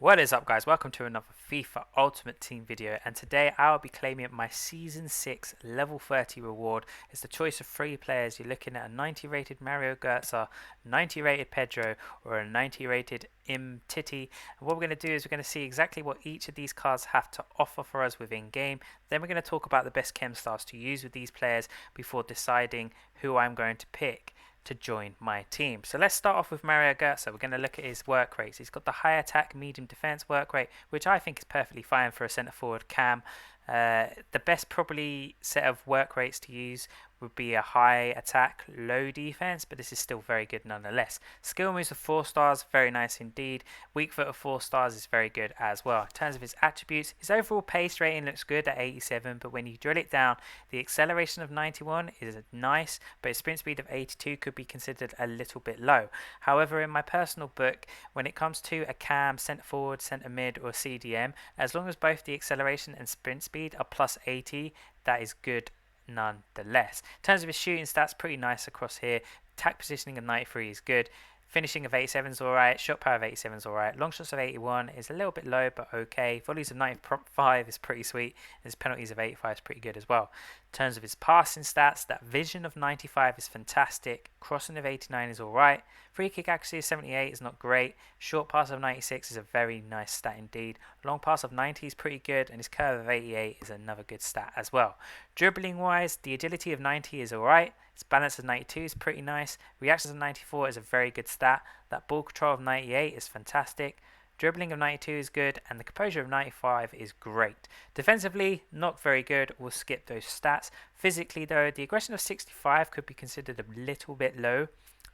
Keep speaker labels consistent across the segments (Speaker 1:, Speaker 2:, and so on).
Speaker 1: What is up, guys? Welcome to another FIFA Ultimate Team video, and today I'll be claiming my Season 6 Level 30 reward. It's the choice of 3 players. You're looking at a 90 rated Mario Gotze, 90 rated Pedro, or a 90 rated Umtiti. And what we're going to do is we're going to see exactly what each of these cards have to offer for us within game. Then we're going to talk about the best chem styles to use with these players before deciding who I'm going to pick to join my team. So let's start off with Mario Gotze. We're going to look at his work rates. He's got the high attack, medium defense work rate, which I think is perfectly fine for a centre forward cam. The best probably set of work rates to use would be a high attack, low defense, but this is still very good nonetheless. Skill moves of 4 stars, very nice indeed. Weak foot of 4 stars is very good as well. In terms of his attributes, his overall pace rating looks good at 87, but when you drill it down, the acceleration of 91 is nice, but his sprint speed of 82 could be considered a little bit low. However, in my personal book, when it comes to a cam, centre forward, centre mid, or CDM, as long as both the acceleration and sprint speed are plus 80, that is good nonetheless. In terms of his shooting stats, pretty nice across here. Attack positioning of 93 is good. Finishing of 87 is alright. Shot power of 87 is alright. Long shots of 81 is a little bit low, but okay. Volleys of 95 is pretty sweet. His penalties of 85 is pretty good as well. In terms of his passing stats, that vision of 95 is fantastic. Crossing of 89 is alright. Free kick accuracy of 78 is not great. Short pass of 96 is a very nice stat indeed. Long pass of 90 is pretty good, and his curve of 88 is another good stat as well. Dribbling wise, the agility of 90 is alright. His balance of 92 is pretty nice. Reactions of 94 is a very good stat. That ball control of 98 is fantastic. Dribbling of 92 is good, and the composure of 95 is great. Defensively, not very good. We'll skip those stats. Physically though, the aggression of 65 could be considered a little bit low.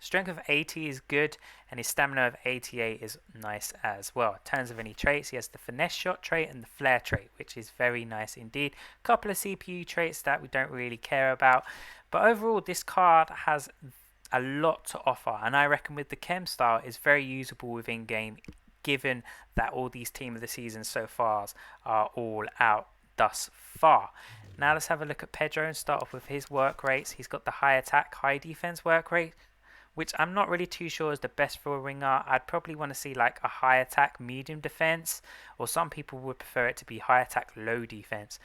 Speaker 1: Strength of 80 is good, and his stamina of 88 is nice as well. In terms of any traits, he has the finesse shot trait and the flair trait, which is very nice indeed. A couple of CPU traits that we don't really care about, but overall this card has a lot to offer, and I reckon with the chem style is very usable within game, given that all these team of the season so far are all out thus far. Now let's have a look at Pedro and start off with his work rates. He's got the high attack, high defense work rate, which I'm not really too sure is the best for a winger. I'd probably want to see like a high attack, medium defense, or some people would prefer it to be high attack, low defense.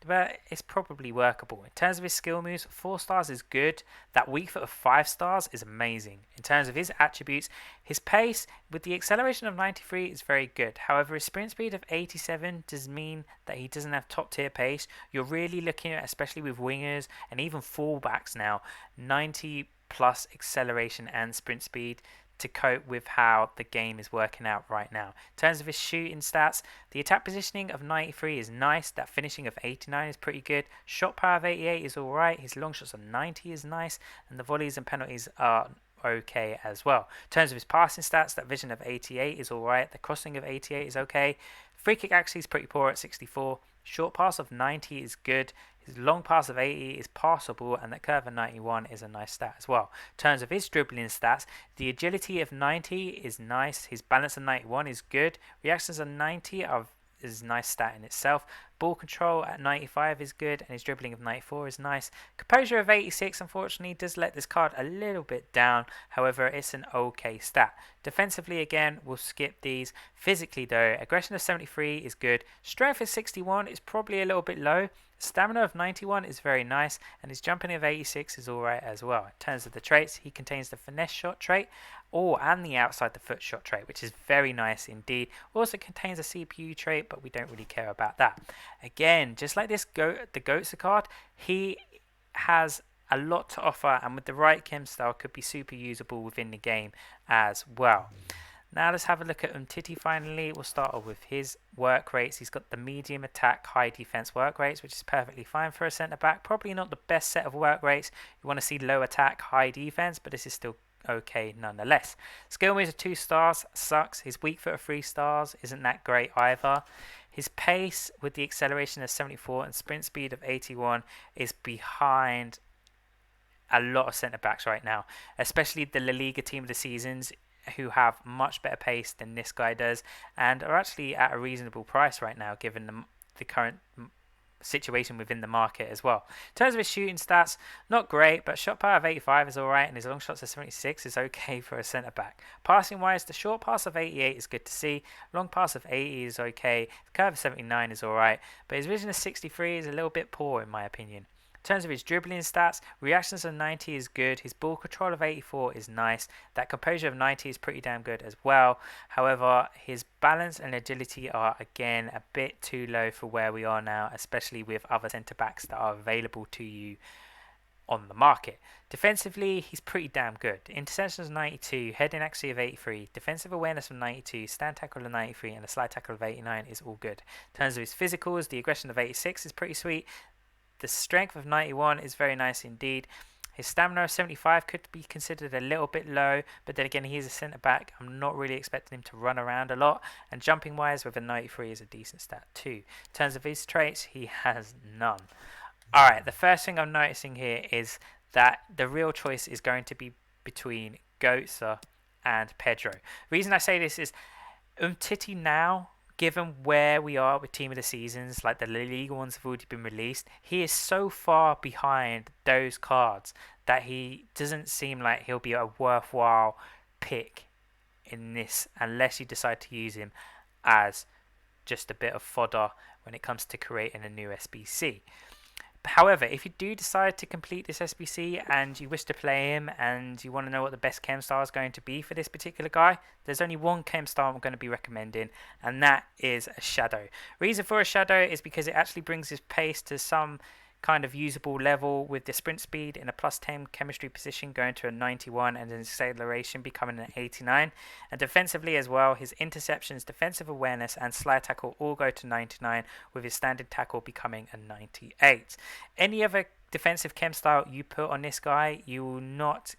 Speaker 1: But it's probably workable. In terms of his skill moves, 4 stars is good. That weak foot of 5 stars is amazing. In terms of his attributes, his pace with the acceleration of 93 is very good. However, his sprint speed of 87 does mean that he doesn't have top tier pace. You're really looking at, especially with wingers and even fullbacks now, 90 plus acceleration and sprint speed to cope with how the game is working out right now. In terms of his shooting stats, the attack positioning of 93 is nice. That finishing of 89 is pretty good. Shot power of 88 is alright. His long shots of 90 is nice, and the volleys and penalties are okay as well. In terms of his passing stats, that vision of 88 is alright. The crossing of 88 is okay. Free kick accuracy is pretty poor at 64. Short pass of 90 is good. His long pass of 80 is passable, and that curve of 91 is a nice stat as well. In terms of his dribbling stats, the agility of 90 is nice. His balance of 91 is good. Reactions of 90 is a nice stat in itself. Ball control at 95 is good, and his dribbling of 94 is nice. Composure of 86 unfortunately does let this card a little bit down. However, it's an okay stat. Defensively again, we'll skip these. Physically though, aggression of 73 is good. Strength of 61 is probably a little bit low. Stamina of 91 is very nice, and his jumping of 86 is alright as well. In terms of the traits, he contains the finesse shot trait and the outside the foot shot trait, which is very nice indeed. Also contains a CPU trait, but we don't really care about that. Again, just like this the Götze card, he has a lot to offer, and with the right chem style could be super usable within the game as well. Now let's have a look at Umtiti finally. We'll start off with his work rates. He's got the medium attack, high defense work rates, which is perfectly fine for a centre back. Probably not the best set of work rates. You want to see low attack, high defense, but this is still okay nonetheless. Skill moves of 2 stars sucks. His weak foot of 3 stars isn't that great either. His pace with the acceleration of 74 and sprint speed of 81 is behind a lot of centre backs right now, especially the La Liga team of the seasons, who have much better pace than this guy does, and are actually at a reasonable price right now given the current situation within the market as well. In terms of his shooting stats, not great, but shot power of 85 is alright, and his long shots of 76 is okay for a centre back. Passing wise, the short pass of 88 is good to see, long pass of 80 is okay, the curve of 79 is alright, but his vision of 63 is a little bit poor in my opinion. In terms of his dribbling stats, reactions of 90 is good, his ball control of 84 is nice, that composure of 90 is pretty damn good as well. However, his balance and agility are again a bit too low for where we are now, especially with other centre backs that are available to you on the market. Defensively, he's pretty damn good. Interceptions 92, heading accuracy of 83, defensive awareness of 92, stand tackle of 93, and a slide tackle of 89 is all good. In terms of his physicals, the aggression of 86 is pretty sweet. The strength of 91 is very nice indeed. His stamina of 75 could be considered a little bit low, but then again, he's a centre back. I'm not really expecting him to run around a lot. And jumping wise, with a 93 is a decent stat too. In terms of his traits, he has none. Alright, the first thing I'm noticing here is that the real choice is going to be between Götze and Pedro. The reason I say this is Umtiti now, given where we are with Team of the Seasons, like the La Liga ones have already been released, he is so far behind those cards that he doesn't seem like he'll be a worthwhile pick in this unless you decide to use him as just a bit of fodder when it comes to creating a new SBC. However, if you do decide to complete this SBC and you wish to play him and you want to know what the best chem star is going to be for this particular guy, there's only one chem star I'm going to be recommending, and that is a shadow. Reason for a shadow is because it actually brings his pace to some kind of usable level, with the sprint speed in a plus 10 chemistry position going to a 91 and his acceleration becoming an 89. And defensively as well, his interceptions, defensive awareness and slide tackle all go to 99, with his standard tackle becoming a 98. Any other defensive chem style you put on this guy, you will not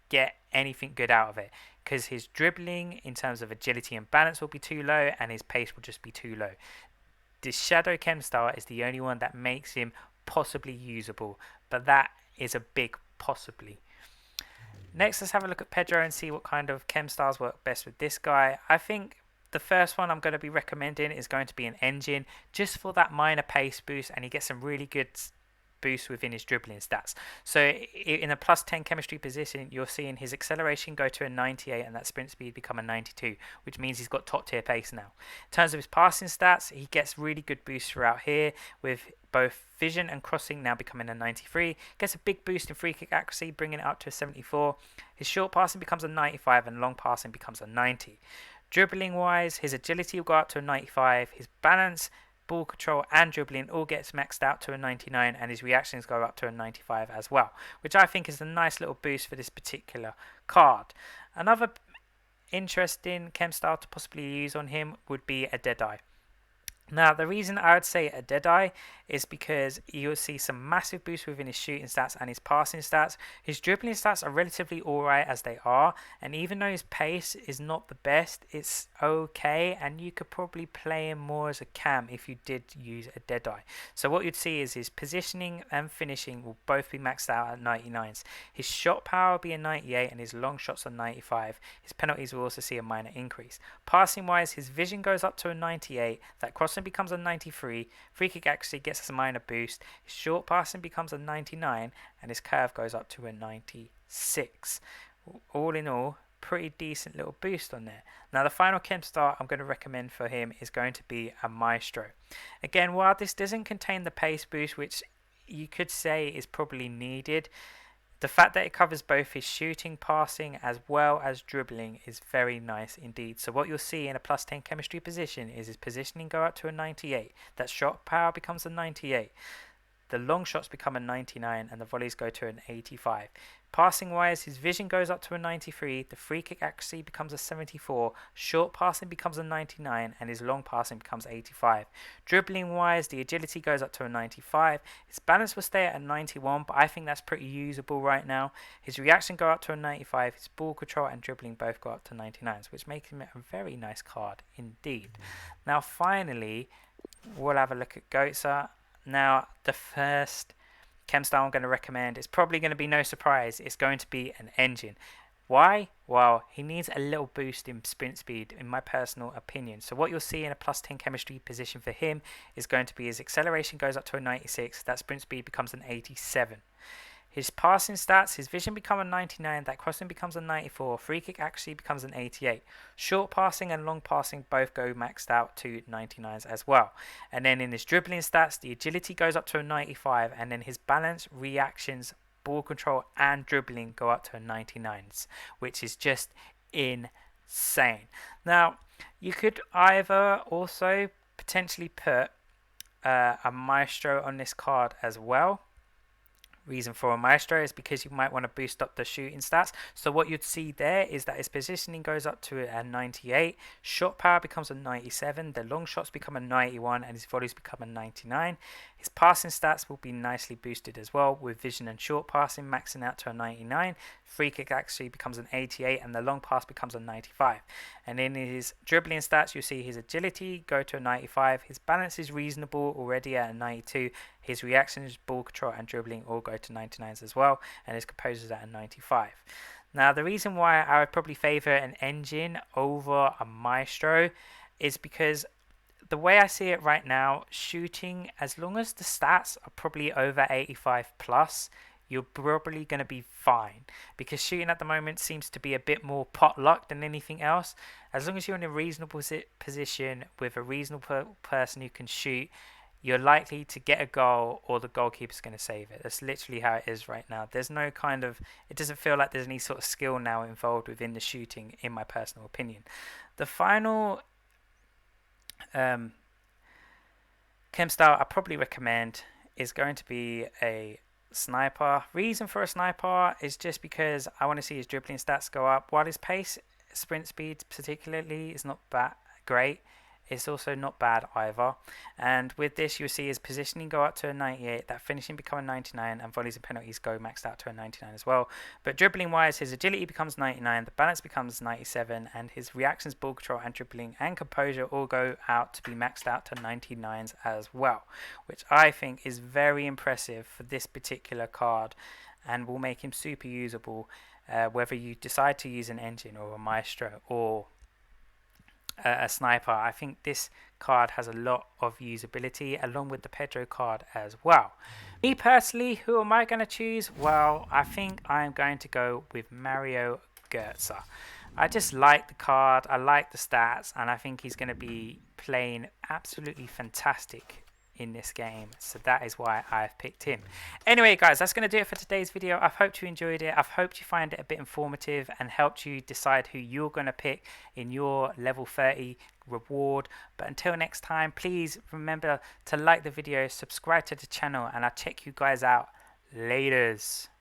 Speaker 1: get anything good out of it, because his dribbling in terms of agility and balance will be too low and his pace will just be too low. This shadow chem star is the only one that makes him possibly usable, but that is a big possibly. Next, let's have a look at Pedro and see what kind of chem stars work best with this guy. I think the first one I'm going to be recommending is going to be an engine, just for that minor pace boost, and he gets some really good boost within his dribbling stats. So in a plus 10 chemistry position, you're seeing his acceleration go to a 98 and that sprint speed become a 92, which means he's got top tier pace now. In terms of his passing stats, he gets really good boosts throughout here, with both vision and crossing now becoming a 93. Gets a big boost in free kick accuracy, bringing it up to a 74. His short passing becomes a 95 and long passing becomes a 90. Dribbling wise, his agility will go up to a 95. His balance, ball control and dribbling all gets maxed out to a 99, and his reactions go up to a 95 as well, which I think is a nice little boost for this particular card. Another interesting chem style to possibly use on him would be a Deadeye. Now, the reason I would say a Deadeye is because you'll see some massive boosts within his shooting stats and his passing stats. His dribbling stats are relatively alright as they are, and even though his pace is not the best, it's okay, and you could probably play him more as a cam if you did use a Deadeye. So what you'd see is his positioning and finishing will both be maxed out at 99s. His shot power will be a 98 and his long shots are 95. His penalties will also see a minor increase. Passing wise, his vision goes up to a 98, that crossing becomes a 93, free kick accuracy gets a minor boost, his short passing becomes a 99, and his curve goes up to a 96. All in all, pretty decent little boost on there. Now, the final chem star I'm going to recommend for him is going to be a Maestro. Again, while this doesn't contain the pace boost, which you could say is probably needed, the fact that it covers both his shooting, passing, as well as dribbling is very nice indeed. So what you'll see in a plus 10 chemistry position is his positioning go up to a 98. That shot power becomes a 98. The long shots become a 99 and the volleys go to an 85. Passing wise, his vision goes up to a 93, the free kick accuracy becomes a 74, short passing becomes a 99 and his long passing becomes 85. Dribbling wise, the agility goes up to a 95, his balance will stay at a 91, but I think that's pretty usable right now. His reaction go up to a 95, his ball control and dribbling both go up to 99s, which makes him a very nice card indeed. Now finally, we'll have a look at Götze. Now, the first chem style I'm going to recommend is probably going to be no surprise. It's going to be an engine. Why? Well, he needs a little boost in sprint speed, in my personal opinion. So what you'll see in a plus 10 chemistry position for him is going to be his acceleration goes up to a 96, that sprint speed becomes an 87. His passing stats, his vision becomes a 99, that crossing becomes a 94, free kick actually becomes an 88. Short passing and long passing both go maxed out to 99s as well. And then in his dribbling stats, the agility goes up to a 95, and then his balance, reactions, ball control and dribbling go up to a 99s, which is just insane. Now, you could either also potentially put a maestro on this card as well. Reason for a maestro is because you might want to boost up the shooting stats. So what you'd see there is that his positioning goes up to a 98, shot power becomes a 97, the long shots become a 91, and his volleys become a 99. His passing stats will be nicely boosted as well, with vision and short passing maxing out to a 99, free kick actually becomes an 88, and the long pass becomes a 95. And in his dribbling stats, you'll see his agility go to a 95, his balance is reasonable already at a 92, his reactions, ball control and dribbling all go to 99s as well, and his composure is at a 95. Now, the reason why I would probably favour an engine over a maestro is because the way I see it right now, shooting, as long as the stats are probably over 85 plus, you're probably going to be fine, because shooting at the moment seems to be a bit more potluck than anything else. As long as you're in a reasonable position with a reasonable person who can shoot, you're likely to get a goal, or the goalkeeper's going to save it. That's literally how it is right now. There's no kind of, it doesn't feel like there's any sort of skill now involved within the shooting, in my personal opinion. The final chem style I probably recommend is going to be a sniper. Reason for a sniper is just because I want to see his dribbling stats go up. While his pace, sprint speed particularly, is not that great, it's also not bad either. And with this, you'll see his positioning go up to a 98, that finishing become a 99, and volleys and penalties go maxed out to a 99 as well. But dribbling wise, his agility becomes 99, the balance becomes 97, and his reactions, ball control and dribbling and composure all go out to be maxed out to 99s as well, which I think is very impressive for this particular card and will make him super usable, whether you decide to use an engine or a maestro or a sniper. I think this card has a lot of usability, along with the Pedro card as well. Me personally, who am I going to choose? Well, I think I'm going to go with Mario Gotze. I just like the card, I like the stats, and I think he's going to be playing absolutely fantastic in this game, so that is why I've picked him. Anyway guys, that's going to do it for today's video. I've hoped you enjoyed it. I've hoped you find it a bit informative and helped you decide who you're going to pick in your level 30 reward. But until next time, please remember to like the video, subscribe to the channel, and I'll check you guys out. Laters.